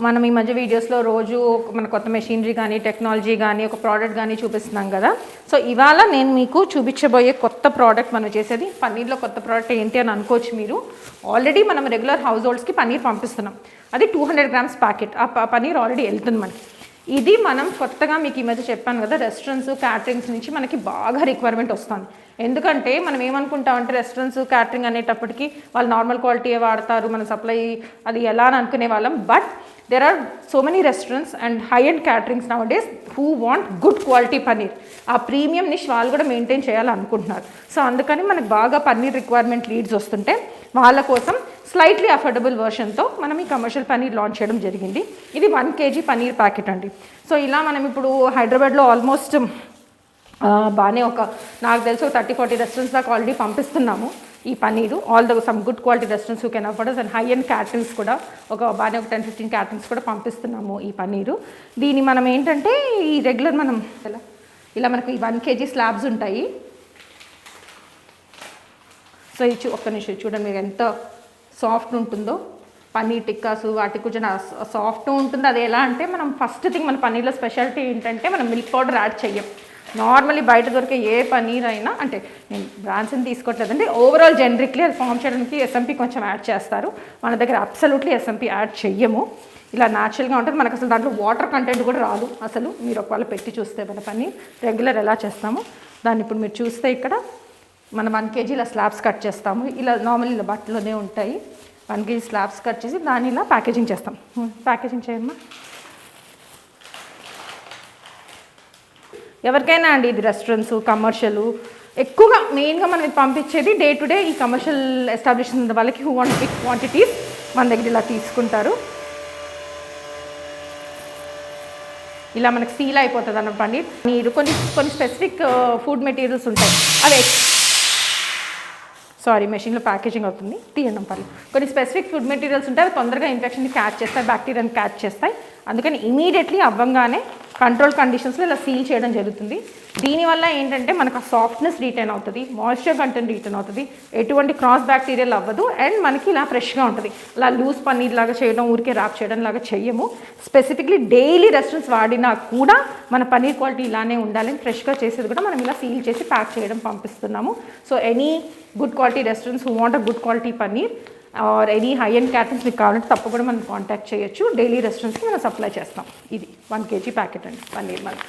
మనం ఈ మధ్య వీడియోస్లో రోజు మన కొత్త మెషినరీ కానీ టెక్నాలజీ కానీ ఒక ప్రోడక్ట్ కానీ చూపిస్తున్నాం కదా. సో ఇవాళ నేను మీకు చూపించబోయే కొత్త ప్రోడక్ట్ మనం చేసేది పన్నీర్లో కొత్త ప్రోడక్ట్ ఏంటి అని అనుకోవచ్చు మీరు. ఆల్రెడీ మనం రెగ్యులర్ హౌస్ హోల్డ్స్కి పన్నీర్ పంపిస్తున్నాం. అది 200 grams ప్యాకెట్. ఆ పన్నీర్ ఆల్రెడీ వెళ్తుంది మనకి. ఇది మనం కొత్తగా మీకు ఈ మధ్య చెప్పాను కదా, రెస్టారెంట్స్ క్యాటరింగ్స్ నుంచి మనకి బాగా రిక్వైర్మెంట్ వస్తుంది. ఎందుకంటే మనం ఏమనుకుంటామంటే రెస్టారెంట్స్ క్యాటరింగ్ అనేటప్పటికి వాళ్ళు నార్మల్ క్వాలిటీ వాడతారు, మన సప్లై అది ఎలా అని అనుకునే వాళ్ళం. But there are so many restaurants and high-end caterings nowadays who want good quality paneer. ఆ ప్రీమియం నిష్ వాళ్ళు కూడా మెయింటైన్ చేయాలనుకుంటున్నారు. సో అందుకని మనకు బాగా పన్నీర్ రిక్వైర్మెంట్ లీడ్స్ వస్తుంటే వాళ్ళ కోసం స్లైట్లీ అఫోర్డబుల్ వర్షన్తో మనం ఈ కమర్షియల్ పన్నీర్ లాంచ్ చేయడం జరిగింది. ఇది 1 kg పన్నీర్ ప్యాకెట్ అండి. సో ఇలా మనం ఇప్పుడు హైదరాబాద్లో ఆల్మోస్ట్ బాగానే నాకు తెలిసి 30-40 రెస్టారెంట్స్ దాకా ఆల్రెడీ పంపిస్తున్నాము ఈ paneer. Some good quality restaurants who can afford and high end caterings కూడా బాగానే 10-15 క్యాటరింగ్స్ కూడా పంపిస్తున్నాము ఈ పన్నీరు. దీన్ని మనం ఏంటంటే ఈ రెగ్యులర్ మనం ఇలా మనకు ఈ 1 kg స్లాబ్స్ ఉంటాయి. సో ఇది ఒక్క నిమిషం చూడండి మీరు ఎంత సాఫ్ట్ ఉంటుందో. పన్నీర్ టిక్కాసు వాటికి కొంచెం సాఫ్ట్ ఉంటుంది. అది ఎలా అంటే మనం ఫస్ట్ థింగ్ మన పన్నీర్లో స్పెషాలిటీ ఏంటంటే మనం మిల్క్ పౌడర్ యాడ్ చెయ్యం. నార్మల్లీ బయట దొరికే ఏ పన్నీర్ అయినా, అంటే నేను బ్రాండ్స్ని తీసుకోవట్లేదండి, ఓవరాల్ జనరిక్లీ అది ఫామ్ చేయడానికి ఎస్ఎంపీ కొంచెం యాడ్ చేస్తారు. మన దగ్గర అబ్సల్యూట్లీ ఎస్ఎంపీ యాడ్ చెయ్యము. ఇలా న్యాచురల్గా ఉంటుంది. మనకు అసలు దాంట్లో వాటర్ కంటెంట్ కూడా రాదు అసలు. మీరు ఒకవేళ పెట్టి చూస్తే మన పన్నీర్ రెగ్యులర్ ఎలా చేస్తామో దాన్ని ఇప్పుడు మీరు చూస్తే ఇక్కడ మనం 1 kg ఇలా స్లాబ్స్ కట్ చేస్తాము. ఇలా నార్మల్ ఇలా బట్టలోనే ఉంటాయి. 1 kg స్లాబ్స్ కట్ చేసి దాన్ని ఇలా ప్యాకేజింగ్ చేస్తాం. ప్యాకేజింగ్ చేయమ్మా. ఎవరికైనా అండి ఇది రెస్టారెంట్స్ కమర్షియల్ ఎక్కువగా మెయిన్గా మనం ఇది పంపించేది డే టు డే ఈ కమర్షియల్ ఎస్టాబ్లిష్మెంట్ వాళ్ళకి హూ వాంట్ బిగ్ క్వాంటిటీస్ మన దగ్గర ఇలా తీసుకుంటారు. ఇలా మనకి సీల్ అయిపోతుంది అన్న పన్నీర్. మీరు కొన్ని స్పెసిఫిక్ ఫుడ్ మెటీరియల్స్ ఉంటాయి. అవి మెషిన్లో ప్యాకేజింగ్ అవుతుంది తీయడం పర్లేదు. కొన్ని స్పెసిఫిక్ ఫుడ్ మెటీరియల్స్ ఉంటాయి. అవి తొందరగా ఇన్ఫెక్షన్ని క్యాచ్ చేస్తాయి, బ్యాక్టీరియాని క్యాచ్ చేస్తాయి. అందుకని ఇమీడియట్లీ అవ్వగానే కంట్రోల్ కండిషన్స్లో ఇలా సీల్ చేయడం జరుగుతుంది. దీనివల్ల ఏంటంటే మనకు ఆ సాఫ్ట్నెస్ రిటైన్ అవుతుంది, మాయిశ్చర్ కంటెంట్ రిటైన్ అవుతుంది, ఎటువంటి క్రాస్ బ్యాక్టీరియల్ అవ్వదు, అండ్ మనకి ఇలా ఫ్రెష్గా ఉంటుంది. అలా లూజ్ పన్నీర్ లాగా చేయడం, ఊరికే ర్యాప్ చేయడం లాగా చెయ్యము. స్పెసిఫిక్లీ డైలీ రెస్టారెంట్స్ వాడినా కూడా మన పన్నీర్ క్వాలిటీ ఇలానే ఉండాలని ఫ్రెష్గా చేసేది కూడా మనం ఇలా సీల్ చేసి ప్యాక్ చేయడం పంపిస్తున్నాము. So any good quality restaurants who want a good quality paneer or any high end caterings మీకు కావాలంటే తప్పకుండా మనం కాంటాక్ట్ చేయొచ్చు. డైలీ రెస్టారెంట్స్కి మనం సప్లై చేస్తాం. ఇది 1 kg ప్యాకెట్ అండి పన్నీర్ మనకి.